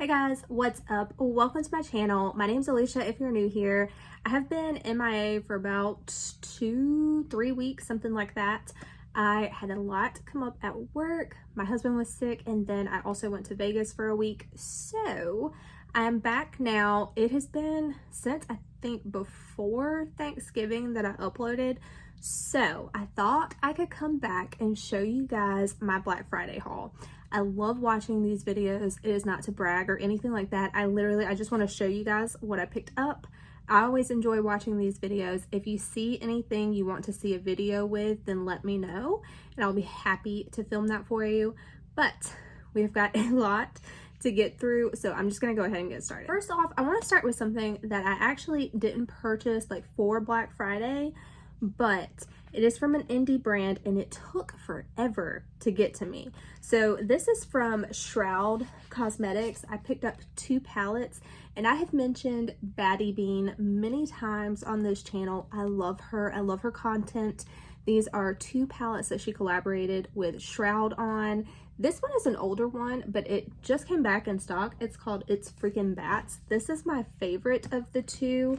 Hey guys, what's up? Welcome to my channel. My name's Alicia if you're new here. I have been MIA for about 2-3 weeks, something like that. I had a lot come up at work. My husband was sick, and then I also went to Vegas for a week. So I'm back now. It has been since I think before Thanksgiving that I uploaded. So I thought I could come back and show you guys my Black Friday haul. I love watching these videos. It is not to brag or anything like that. I just want to show you guys what I picked up. I always enjoy watching these videos. If you see anything you want to see a video with, then let me know and I'll be happy to film that for you. But we've got a lot to get through, so I'm just gonna go ahead and get started. First off, I want to start with something that I actually didn't purchase like for Black Friday, but it is from an indie brand and it took forever to get to me. So this is from Shroud Cosmetics. I picked up 2 palettes and I have mentioned Baddie Bean many times on this channel. I love her. I love her content. These are 2 palettes that she collaborated with Shroud on. This one is an older one, but it just came back in stock. It's called It's Freaking Bats. This is my favorite of the 2.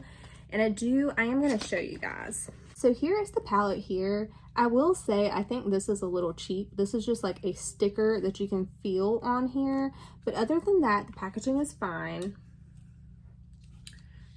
And I am going to show you guys. So here is the palette here. I will say I think this is a little cheap. This is just like a sticker that you can feel on here. But other than that, the packaging is fine.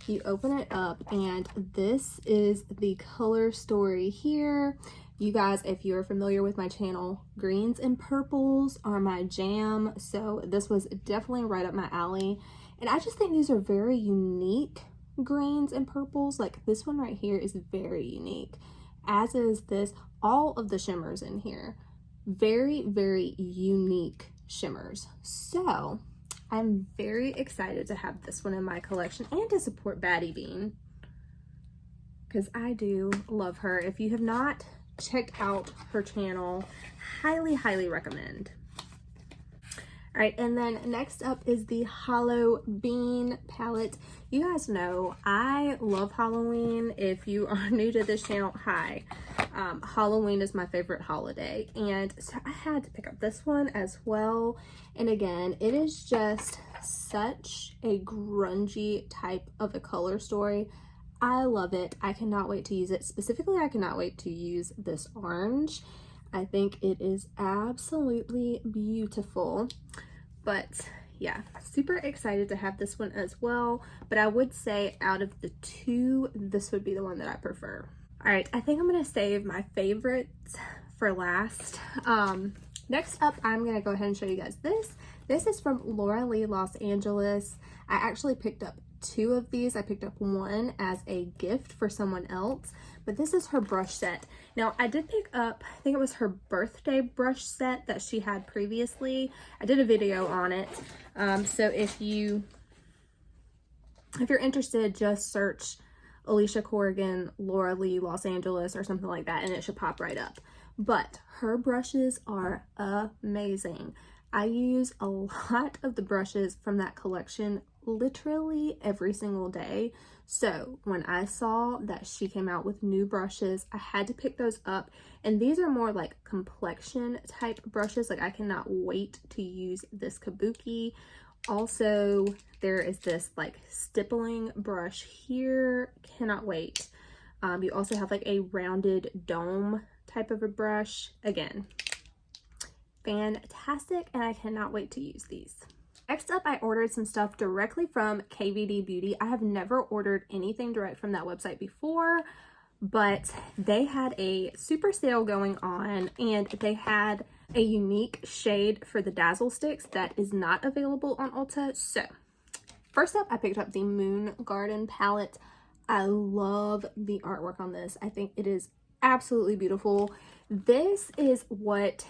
You open it up and this is the color story here. You guys, if you're familiar with my channel, greens and purples are my jam. So this was definitely right up my alley. And I just think these are very unique greens and purples. Like this one right here is very unique, as is this. All of the shimmers in here, very unique shimmers. So I'm very excited to have this one in my collection and to support Baddie Bean because I do love her. If you have not checked out her channel, highly recommend. All right, and then next up is the Hollow Bean palette. You guys know I love Halloween. If you are new to this channel, hi. Halloween is my favorite holiday, and so I had to pick up this one as well. And again, it is just such a grungy type of a color story. I love it. I cannot wait to use it. Specifically, I cannot wait to use this orange. I think it is absolutely beautiful. But yeah, super excited to have this one as well. But I would say out of the 2, this would be the one that I prefer. All right, I think I'm gonna save my favorites for last. Next up, I'm gonna go ahead and show you guys this. This is from Laura Lee Los Angeles. I actually picked up 2 of these. I picked up one as a gift for someone else, but this is her brush set. Now I did pick up, I think it was her birthday brush set that she had previously. I did a video on it. So if you're interested, just search Alicia Corrigan, Laura Lee Los Angeles or something like that and it should pop right up. But her brushes are amazing. I use a lot of the brushes from that collection literally every single day. So when I saw that she came out with new brushes, I had to pick those up. And these are more like complexion type brushes. Like I cannot wait to use this Kabuki. Also, there is this like stippling brush here. Cannot wait. You also have like a rounded dome type of a brush. Again, fantastic, and I cannot wait to use these. Next up, I ordered some stuff directly from KVD Beauty. I have never ordered anything direct from that website before, but they had a super sale going on and they had a unique shade for the Dazzle sticks that is not available on Ulta. So first up, I picked up the Moon Garden palette. I love the artwork on this. I think it is absolutely beautiful. This is what,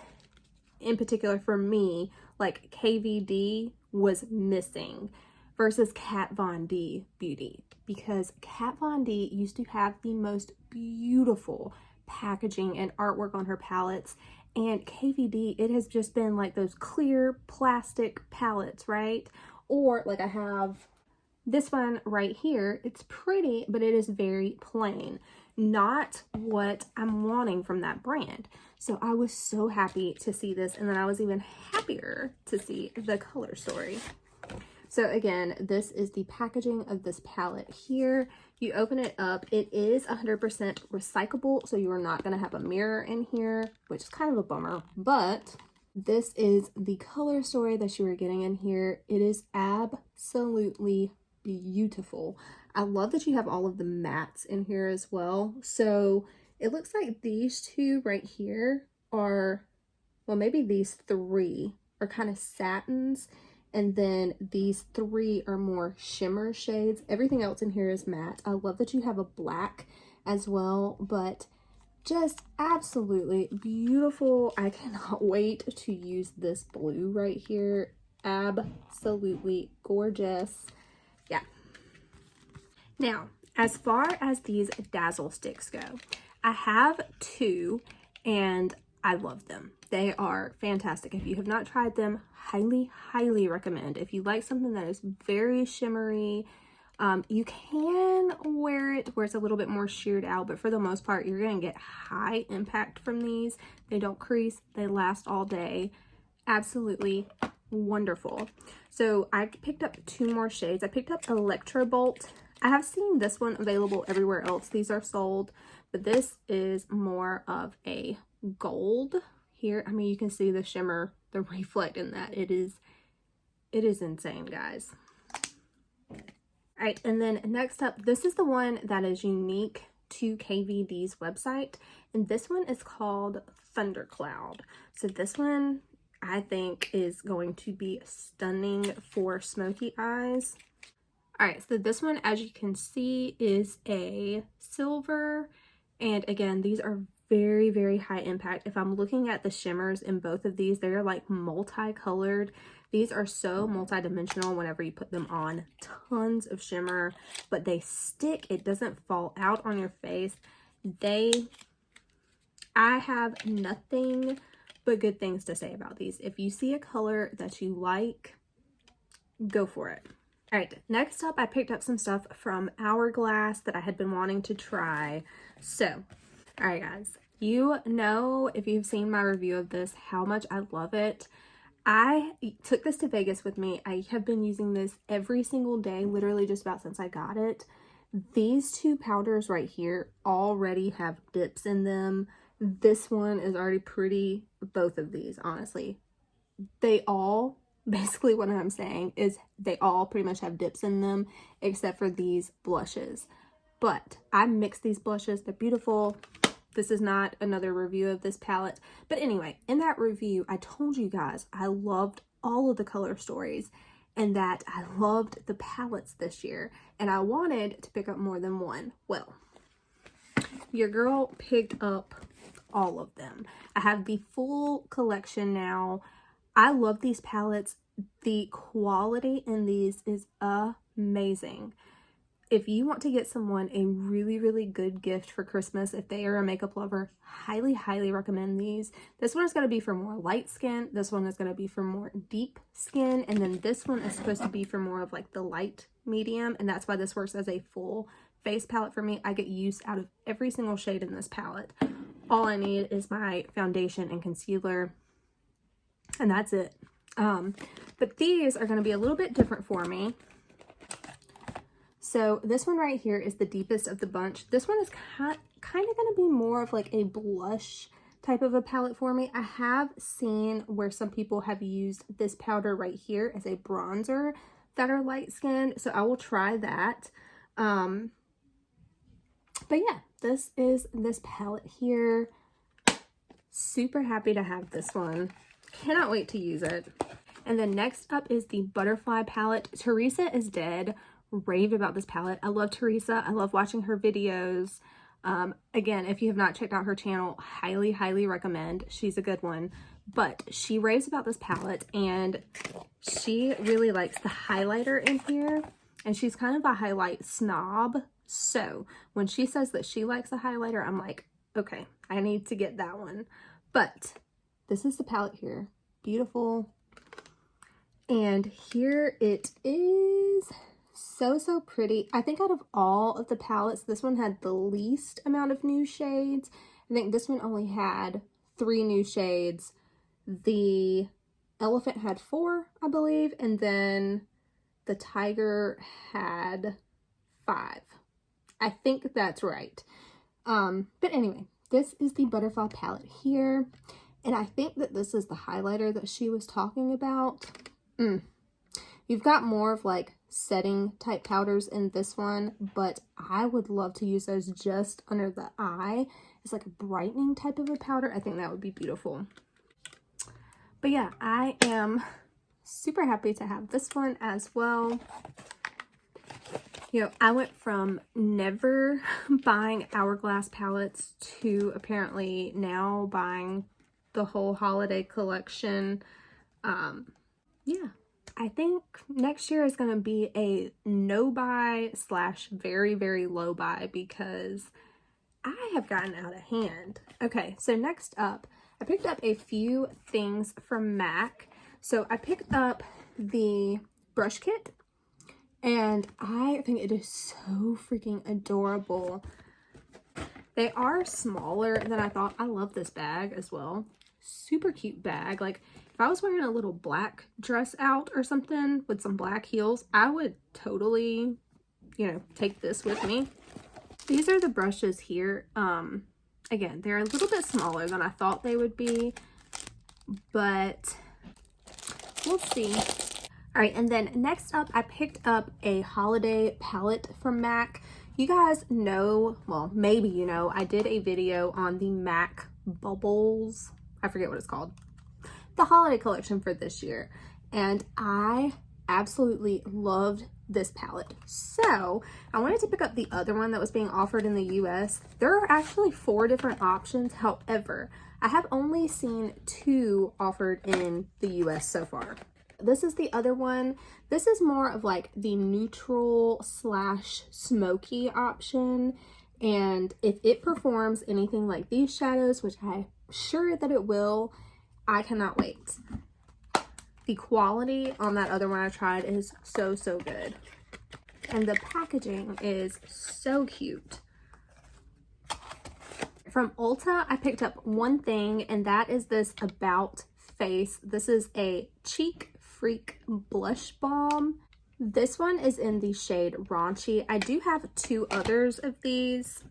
in particular for me, like KVD was missing versus Kat Von D Beauty, because Kat Von D used to have the most beautiful packaging and artwork on her palettes, and KVD, it has just been like those clear plastic palettes, right? Or like I have this one right here. It's pretty, but it is very plain. Not what I'm wanting from that brand. So I was so happy to see this, and then I was even happier to see the color story. So again, this is the packaging of this palette here. You open it up, it is 100% recyclable, so you are not gonna have a mirror in here, which is kind of a bummer, but this is the color story that you are getting in here. It is absolutely beautiful. I love that you have all of the mattes in here as well. So it looks like these two right here are, well, maybe these three are kind of satins, and then these three are more shimmer shades. Everything else in here is matte. I love that you have a black as well, but just absolutely beautiful. I cannot wait to use this blue right here. Absolutely gorgeous. Yeah. Now, as far as these Dazzle sticks go, I have two and I love them. They are fantastic. If you have not tried them, highly, highly recommend. If you like something that is very shimmery, you can wear it where it's a little bit more sheared out, but for the most part, you're going to get high impact from these. They don't crease. They last all day. Absolutely wonderful. So I picked up two more shades. I picked up Electro Bolt. I have seen this one available everywhere else. These are sold, but this is more of a gold here. I mean, you can see the shimmer, the reflect in that. It is insane, guys. All right, and then next up, this is the one that is unique to KVD's website, and this one is called Thundercloud. So this one I think is going to be stunning for smoky eyes. All right, so this one, as you can see, is a silver, and again, these are very, very high impact. If I'm looking at the shimmers in both of these, they're like multicolored. These are so multi-dimensional whenever you put them on. Tons of shimmer, but they stick. It doesn't fall out on your face. I have nothing but good things to say about these. If you see a color that you like, go for it. All right, next up, I picked up some stuff from Hourglass that I had been wanting to try. So, all right, guys, you know, if you've seen my review of this, how much I love it. I took this to Vegas with me. I have been using this every single day, literally just about since I got it. These two powders right here already have dips in them. This one is already pretty, both of these, honestly. They all, basically what I'm saying is they all pretty much have dips in them, except for these blushes. But I mixed these blushes. They're beautiful. This is not another review of this palette. But anyway, in that review, I told you guys I loved all of the color stories and that I loved the palettes this year. And I wanted to pick up more than one. Well, your girl picked up all of them. I have the full collection now. I love these palettes. The quality in these is amazing. If you want to get someone a really, really good gift for Christmas, if they are a makeup lover, highly, highly recommend these. This one is going to be for more light skin. This one is going to be for more deep skin. And then this one is supposed to be for more of like the light medium. And that's why this works as a full face palette for me. I get use out of every single shade in this palette. All I need is my foundation and concealer. And that's it. But these are going to be a little bit different for me. So this one right here is the deepest of the bunch. This one is kind of going to be more of like a blush type of a palette for me. I have seen where some people have used this powder right here as a bronzer that are light skinned. So I will try that. But yeah, this is this palette here. Super happy to have this one. Cannot wait to use it. And then next up is the Butterfly palette. Teresa is Dead raved about this palette. I love Teresa. I love watching her videos. Again, if you have not checked out her channel, highly, highly recommend. She's a good one. But she raves about this palette and she really likes the highlighter in here. And she's kind of a highlight snob. So when she says that she likes a highlighter, I'm like, okay, I need to get that one. But this is the palette here. Beautiful. And here it is. So pretty. I think out of all of the palettes, this one had the least amount of new shades. I think this one only had 3 new shades. The Elephant had 4, I believe, and then the tiger had 5. I think that's right. But anyway, this is the butterfly palette here. And I think that this is the highlighter that she was talking about. You've got more of like setting type powders in this one, but I would love to use those just under the eye. It's like a brightening type of a powder. I think that would be beautiful. But yeah, I am super happy to have this one as well. You know, I went from never buying Hourglass palettes to apparently now buying the whole holiday collection. Yeah, I think next year is going to be a no buy / very, very low buy because I have gotten out of hand. Okay, so next up, I picked up a few things from MAC. So I picked up the brush kit, and I think it is so freaking adorable. They are smaller than I thought. I love this bag as well. Super cute bag. Like, if I was wearing a little black dress out or something with some black heels, I would totally, you know, take this with me. These are the brushes here. Again, they're a little bit smaller than I thought they would be, but we'll see. All right, and then next up, I picked up a holiday palette from MAC. You guys know, well, maybe you know, I did a video on the MAC Bubbles. I forget what it's called. The holiday collection for this year. And I absolutely loved this palette. So I wanted to pick up the other one that was being offered in the US. There are actually 4 different options. However, I have only seen 2 offered in the US so far. This is the other one. This is more of like the neutral / smoky option. And if it performs anything like these shadows, which I'm sure that it will, I cannot wait. The quality on that other one I tried is so, so good. And the packaging is so cute. From Ulta, I picked up one thing, and that is this About Face. This is a Cheek Freak Blush Balm. This one is in the shade Raunchy. I do have 2 others of these.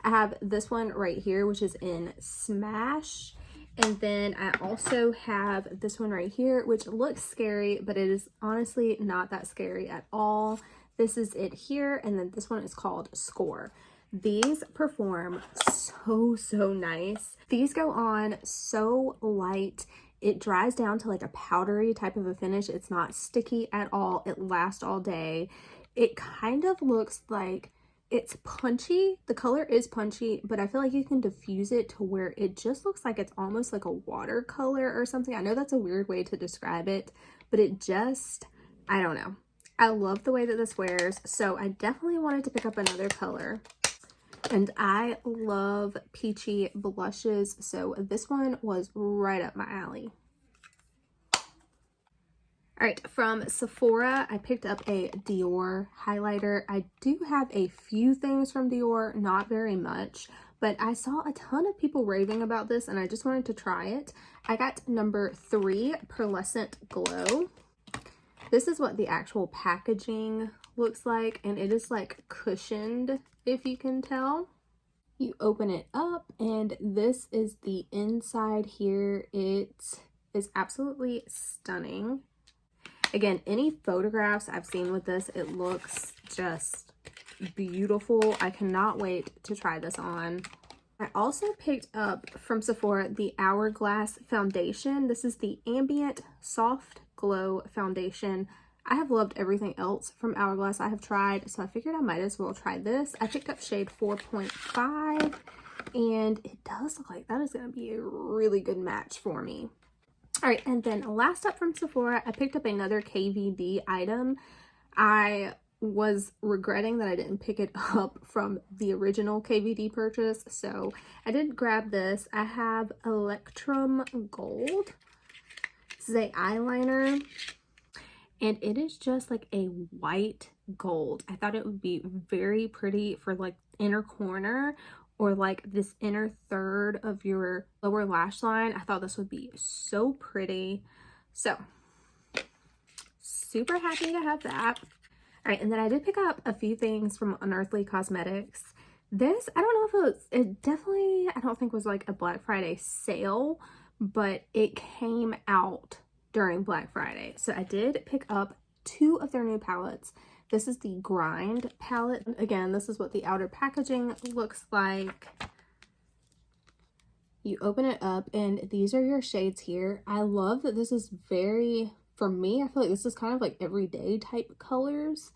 I have this one right here, which is in Smash. And then I also have this one right here, which looks scary, but it is honestly not that scary at all. This is it here, and then this one is called Score. These perform so, so nice. These go on so light. It dries down to like a powdery type of a finish. It's not sticky at all. It lasts all day. It kind of looks like it's punchy. The color is punchy, but I feel like you can diffuse it to where it just looks like it's almost like a watercolor or something. I know that's a weird way to describe it, but it just, I don't know. I love the way that this wears, so I definitely wanted to pick up another color. And I love peachy blushes, so this one was right up my alley. All right, from Sephora, I picked up a Dior highlighter. I do have a few things from Dior, not very much, but I saw a ton of people raving about this and I just wanted to try it. I got number 3, Pearlescent Glow. This is what the actual packaging looks like, and it is like cushioned, if you can tell. You open it up and this is the inside here. It is absolutely stunning. Again, any photographs I've seen with this, it looks just beautiful. I cannot wait to try this on. I also picked up from Sephora the Hourglass foundation. This is the Ambient Soft Glow foundation. I have loved everything else from Hourglass I have tried, so I figured I might as well try this. I picked up shade 4.5, and it does look like that is going to be a really good match for me. All right, and then last up from Sephora, I picked up another KVD item. I was regretting that I didn't pick it up from the original KVD purchase, so I did grab this. I have Electrum Gold. This is an eyeliner, and it is just like a white gold. I thought it would be very pretty for like inner corner or like this inner third of your lower lash line. I thought this would be so pretty. So super happy to have that. All right, and then I did pick up a few things from Unearthly Cosmetics. This, I don't know if it definitely, I don't think was like a Black Friday sale, but it came out during Black Friday. So I did pick up 2 of their new palettes. This is the Grind palette. Again, this is what the outer packaging looks like. You open it up and these are your shades here. I love that this is very, for me, I feel like this is kind of like everyday type colors.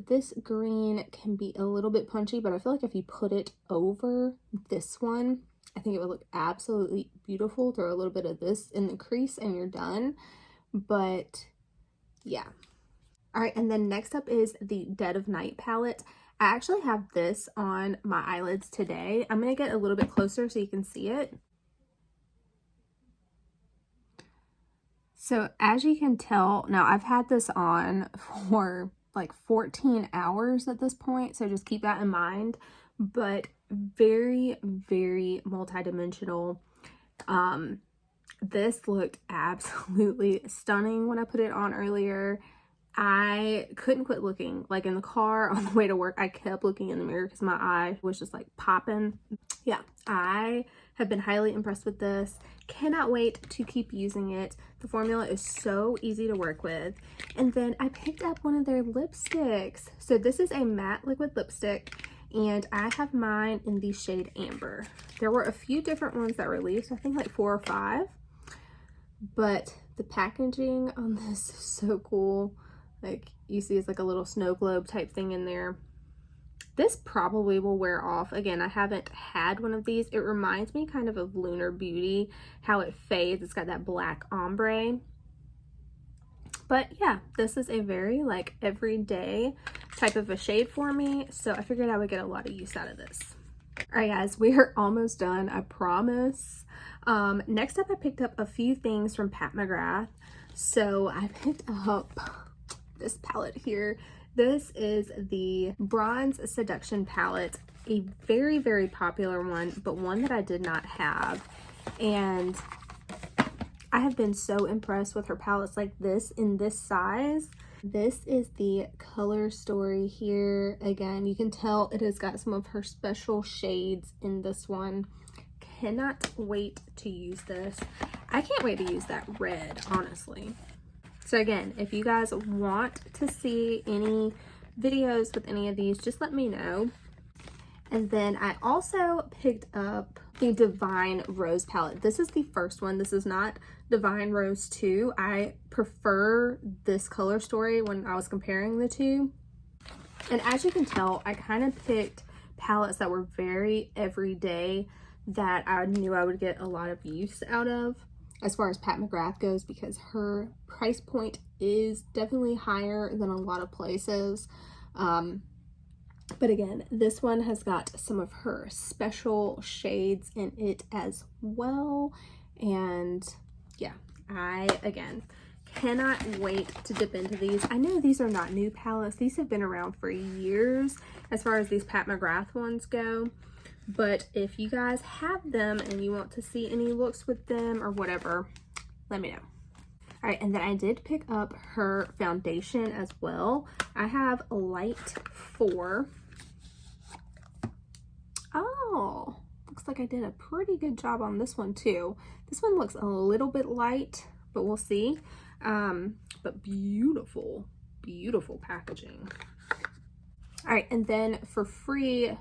This green can be a little bit punchy, but I feel like if you put it over this one, I think it would look absolutely beautiful. Throw a little bit of this in the crease and you're done. But yeah. All right, and then next up is the Dead of Night palette. I actually have this on my eyelids today. I'm going to get a little bit closer so you can see it. So as you can tell, now I've had this on for like 14 hours at this point, so just keep that in mind. But very, very multidimensional. This looked absolutely stunning when I put it on earlier. I couldn't quit looking. Like in the car on the way to work, I kept looking in the mirror because my eye was just like popping. Yeah, I have been highly impressed with this. Cannot wait to keep using it. The formula is so easy to work with. And then I picked up one of their lipsticks. So this is a matte liquid lipstick and I have mine in the shade Amber. There were a few different ones that released, I think like 4 or 5. But the packaging on this is so cool. Like you see it's like a little snow globe type thing in there. This probably will wear off. Again, I haven't had one of these. It reminds me kind of Lunar Beauty, how it fades. It's got that black ombre. But yeah, this is a very like everyday type of a shade for me. So I figured I would get a lot of use out of this. All right, guys, we are almost done, I promise. Next up, I picked up a few things from Pat McGrath. So I picked up this palette here. This is the Bronze Seduction palette, a very, very popular one, but one that I did not have. And I have been so impressed with her palettes like this in this size. This is the Color Story here. Again, you can tell it has got some of her special shades in this one. Cannot wait to use this. I can't wait to use that red, honestly. So again, if you guys want to see any videos with any of these, just let me know. And then I also picked up the Divine Rose palette. This is the first one. This is not Divine Rose 2. I prefer this Color Story when I was comparing the two. And as you can tell, I kind of picked palettes that were very everyday that I knew I would get a lot of use out of as far as Pat McGrath goes, because her price point is definitely higher than a lot of places. But again, this one has got some of her special shades in it as well. And yeah, I, again, cannot wait to dip into these. I know these are not new palettes. These have been around for years as far as these Pat McGrath ones go. But if you guys have them and you want to see any looks with them or whatever, let me know. All right, and then I did pick up her foundation as well. I have Light 4. Oh, looks like I did a pretty good job on this one too. This one looks a little bit light, but we'll see. But beautiful, beautiful packaging. All right, and then for free,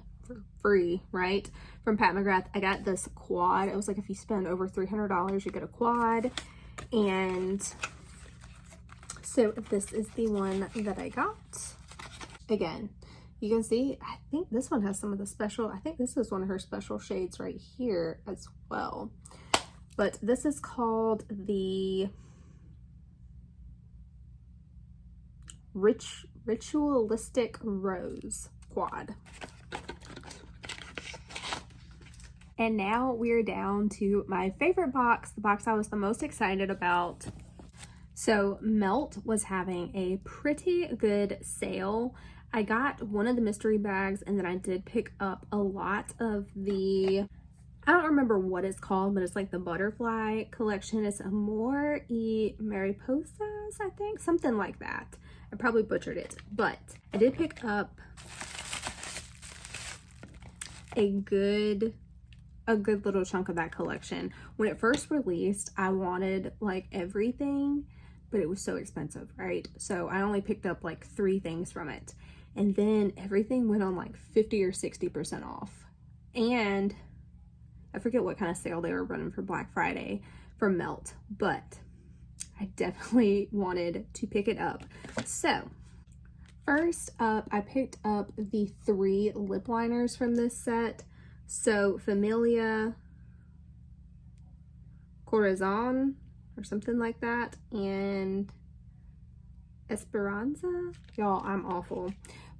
right, from Pat McGrath, I got this quad. It was like if you spend over $300, you get a quad. And so this is the one that I got. Again, you can see, I think this one has some of the special, I think this is one of her special shades right here as well. But this is called the Ritualistic Rose quad. And now we're down to my favorite box, the box I was the most excited about. So Melt was having a pretty good sale. I got one of the mystery bags, and then I did pick up a lot of the I don't remember what it's called, but it's like the butterfly collection. It's Amor y Mariposas, I think, something like that. I probably butchered it, but I did pick up a good little chunk of that collection. When it first released, I wanted like everything, but it was so expensive, right? So I only picked up like 3 things from it. And then everything went on like 50 or 60% off. And I forget what kind of sale they were running for Black Friday for Melt, but I definitely wanted to pick it up. So first up, I picked up the 3 lip liners from this set. So Familia, Corazon, or something like that, and Esperanza. Y'all, I'm awful.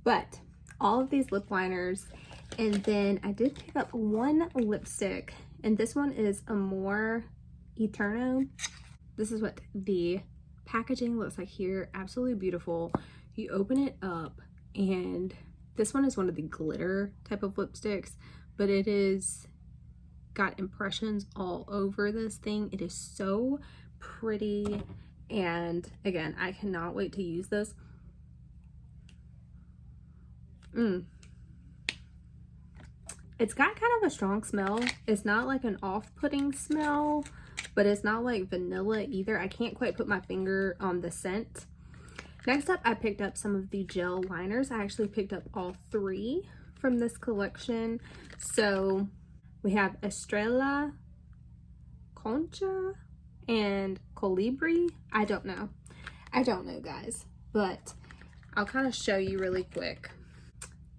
But all of these lip liners. And then I did pick up one lipstick, and this one is Amor Eterno. This is what the packaging looks like here. Absolutely beautiful. You open it up, and this one is one of the glitter type of lipsticks, but it is got impressions all over this thing. It is so pretty, and again, I cannot wait to use this. It's got kind of a strong smell. It's not like an off-putting smell, but it's not like vanilla either. I can't quite put my finger on the scent. Next up, I picked up some of the gel liners. I actually picked up all 3 from this collection. So we have Estrella, Concha, and Colibri. I don't know, guys, but I'll kind of show you really quick.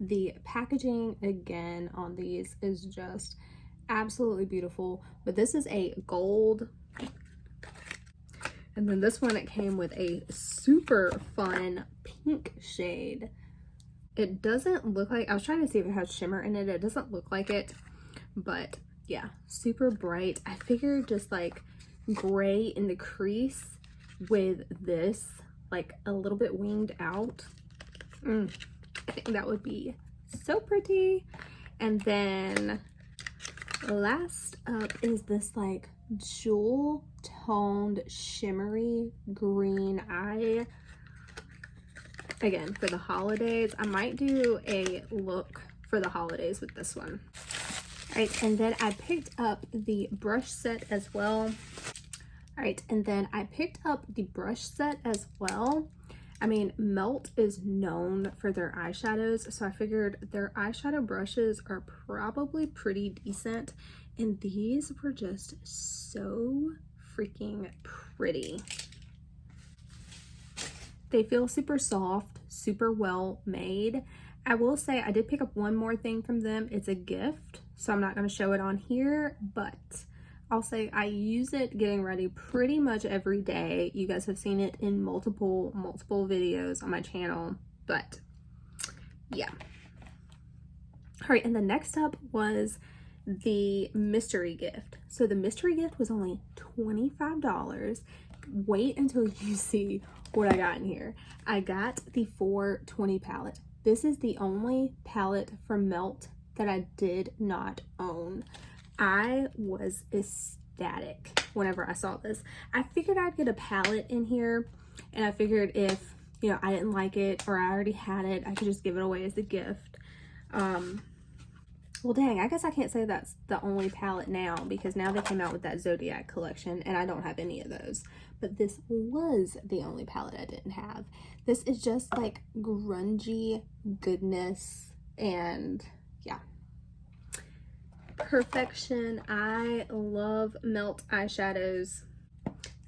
The packaging again on these is just absolutely beautiful, but this is a gold, and then this one, it came with a super fun pink shade. It doesn't look like, I was trying to see if it has shimmer in it. It doesn't look like it, but yeah, super bright. I figured just like gray in the crease with this like a little bit winged out. I think that would be so pretty. And then last up is this like jewel toned shimmery green eye. Again, for the holidays. I might do a look for the holidays with this one. All right, and then I picked up the brush set as well. All right, and then I picked up the brush set as well. I mean, Melt is known for their eyeshadows, so I figured their eyeshadow brushes are probably pretty decent, and these were just so freaking pretty. They feel super soft, super well made. I will say I did pick up one more thing from them. It's a gift, so I'm not going to show it on here, but I'll say I use it getting ready pretty much every day. You guys have seen it in multiple videos on my channel, but yeah. All right, and the next up was the mystery gift. So the mystery gift was only $25. Wait until you see what I got in here. I got the 420 palette. This is the only palette from Melt that I did not own. I was ecstatic whenever I saw this. I figured I'd get a palette in here, and I figured if, you know, I didn't like it or I already had it, I could just give it away as a gift. Well, dang, I guess I can't say that's the only palette now, because now they came out with that Zodiac collection, and I don't have any of those. But this was the only palette I didn't have. This is just like grungy goodness, and yeah. Perfection. I love Melt eyeshadows.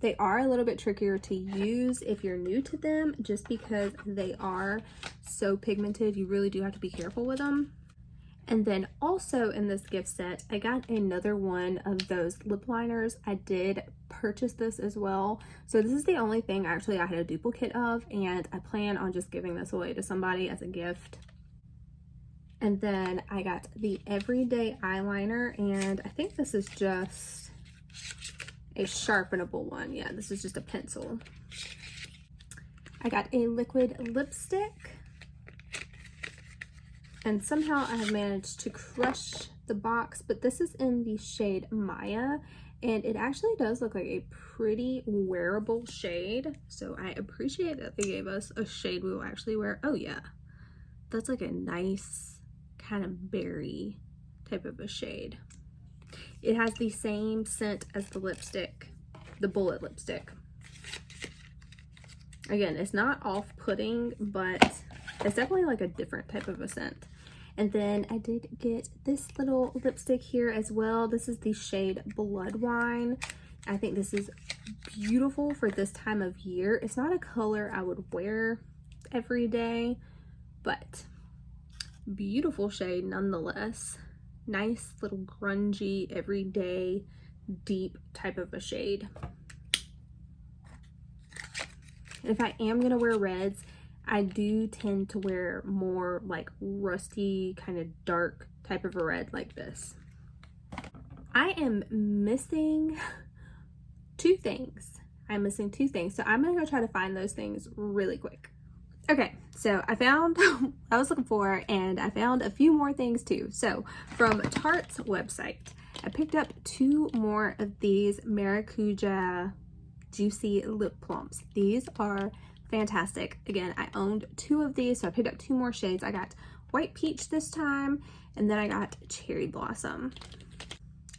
They are a little bit trickier to use if you're new to them, just because they are so pigmented. You really do have to be careful with them. And then also in this gift set, I got another one of those lip liners. I did purchase this as well. So this is the only thing actually I had a duplicate of, and I plan on just giving this away to somebody as a gift. And then I got the Everyday eyeliner, and I think this is just a sharpenable one. Yeah, this is just a pencil. I got a liquid lipstick. And somehow I have managed to crush the box, but this is in the shade Maya, and it actually does look like a pretty wearable shade. So I appreciate that they gave us a shade we will actually wear. Oh yeah, that's like a nice kind of berry type of a shade. It has the same scent as the lipstick, the Bullet lipstick. Again, it's not off-putting, but it's definitely like a different type of a scent. And then I did get this little lipstick here as well. This is the shade Blood Wine. I think this is beautiful for this time of year. It's not a color I would wear every day, but beautiful shade nonetheless. Nice little grungy, everyday, deep type of a shade. And if I am gonna wear reds, I do tend to wear more like rusty, kind of dark type of a red like this. I am missing two things. I'm missing two things. So I'm gonna go try to find those things really quick. Okay, so I found what I was looking for, and I found a few more things too. So from Tarte's website, I picked up two more of these Maracuja Juicy Lip Plumps. These are fantastic. Again, I owned two of these, so I picked up two more shades. I got White Peach this time, and then I got Cherry Blossom.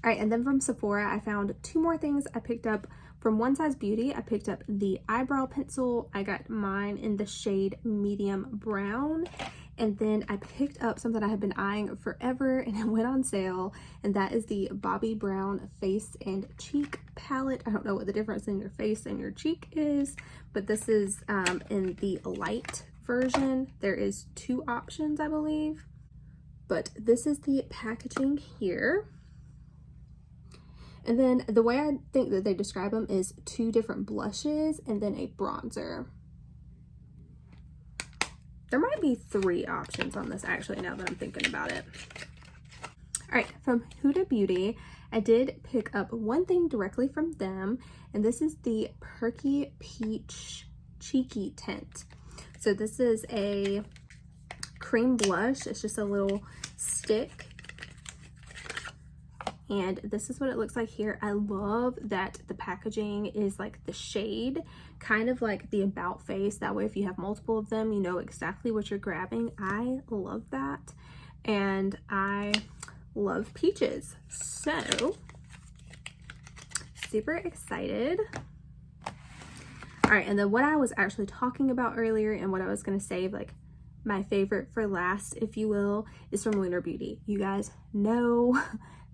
All right, and then from Sephora, I found two more things I picked up. From One Size Beauty, I picked up the eyebrow pencil. I got mine in the shade Medium Brown. And then I picked up something I have been eyeing forever, and it went on sale, and that is the Bobbi Brown Face and Cheek Palette. I don't know what the difference in your face and your cheek is, but this is in the light version. There is two options, I believe, but this is the packaging here. And then the way I think that they describe them is two different blushes and then a bronzer. There might be three options on this actually, now that I'm thinking about it. All right, from Huda Beauty, I did pick up one thing directly from them, and this is the Perky Peach Cheeky Tint. So this is a cream blush. It's just a little stick. And this is what it looks like here. I love that the packaging is like the shade, kind of like the About Face. That way, if you have multiple of them, you know exactly what you're grabbing. I love that. And I love peaches. So, super excited. All right, and then what I was actually talking about earlier and what I was gonna save, like my favorite for last, if you will, is from Lunar Beauty. You guys know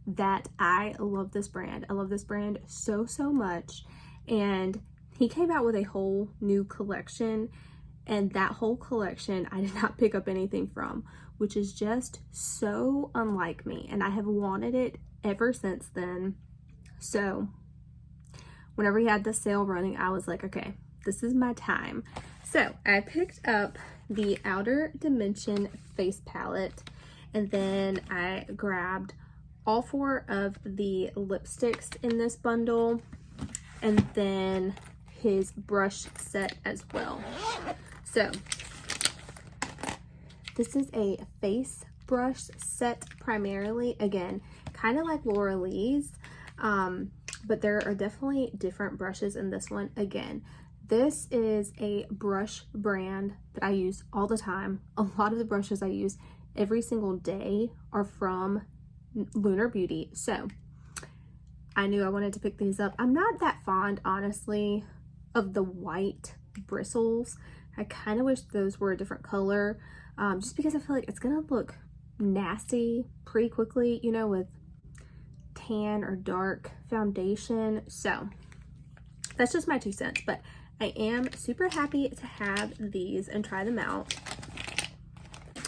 that I love this brand. I love this brand so much, and he came out with a whole new collection, and that whole collection I did not pick up anything from, which is just so unlike me, and I have wanted it ever since then. So whenever he had the sale running, I was like, okay, this is my time. So I picked up the Outer Dimension face palette, and then I grabbed all four of the lipsticks in this bundle, and then his brush set as well. So this is a face brush set primarily, again, kind of like Laura Lee's, but there are definitely different brushes in this one. Again, this is a brush brand that I use all the time. A lot of the brushes I use every single day are from Lunar Beauty, so I knew I wanted to pick these up. I'm not that fond, honestly, of the white bristles. I kind of wish those were a different color, just because I feel like it's gonna look nasty pretty quickly, you know, with tan or dark foundation. So that's just my 2 cents, but I am super happy to have these and try them out.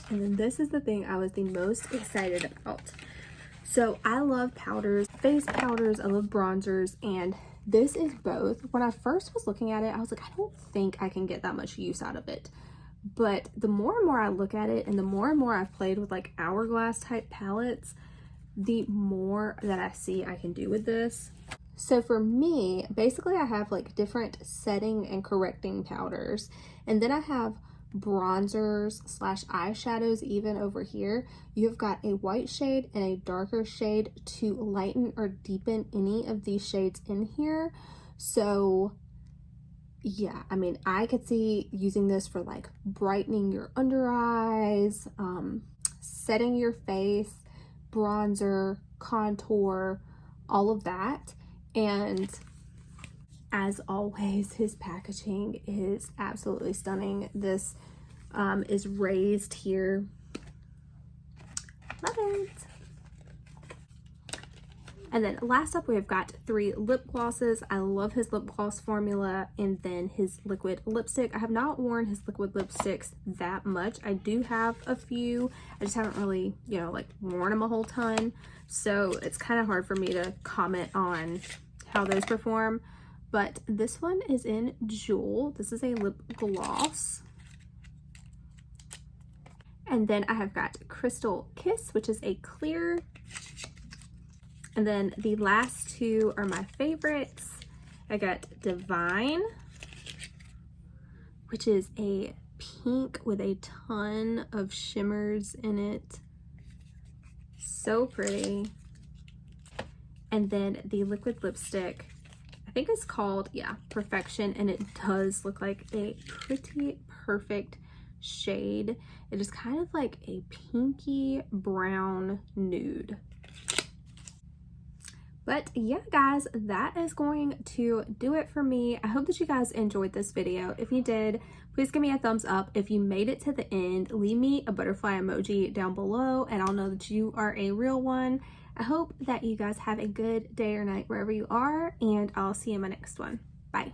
And then this is the thing I was the most excited about. So I love powders, face powders, I love bronzers, and this is both. When I first was looking at it, I was like, I don't think I can get that much use out of it. But the more and more I look at it, and the more I've played with like hourglass type palettes, the more that I see I can do with this. So for me, basically I have like different setting and correcting powders, and then I have bronzers slash eyeshadows even over here. You've got a white shade and a darker shade to lighten or deepen any of these shades in here. So yeah, I mean, I could see using this for like brightening your under eyes, setting your face, bronzer, contour, all of that. And as always, his packaging is absolutely stunning. This is raised here. Love it. And then last up, we've got 3 lip glosses. I love his lip gloss formula, and then his liquid lipstick. I have not worn his liquid lipsticks that much. I do have a few. I just haven't really, you know, like worn them a whole ton. So it's kind of hard for me to comment on how those perform. But this one is in Jewel. This is a lip gloss. And then I have got Crystal Kiss, which is a clear. And then the last 2 are my favorites. I got Divine, which is a pink with a ton of shimmers in it. So pretty. And then the liquid lipstick, I think it's called, yeah, Perfection, and it does look like a pretty perfect shade. It is kind of like a pinky brown nude. But yeah, guys, that is going to do it for me. I hope that you guys enjoyed this video. If you did, please give me a thumbs up. If you made it to the end, leave me a butterfly emoji down below and I'll know that you are a real one. I hope that you guys have a good day or night wherever you are, and I'll see you in my next one. Bye.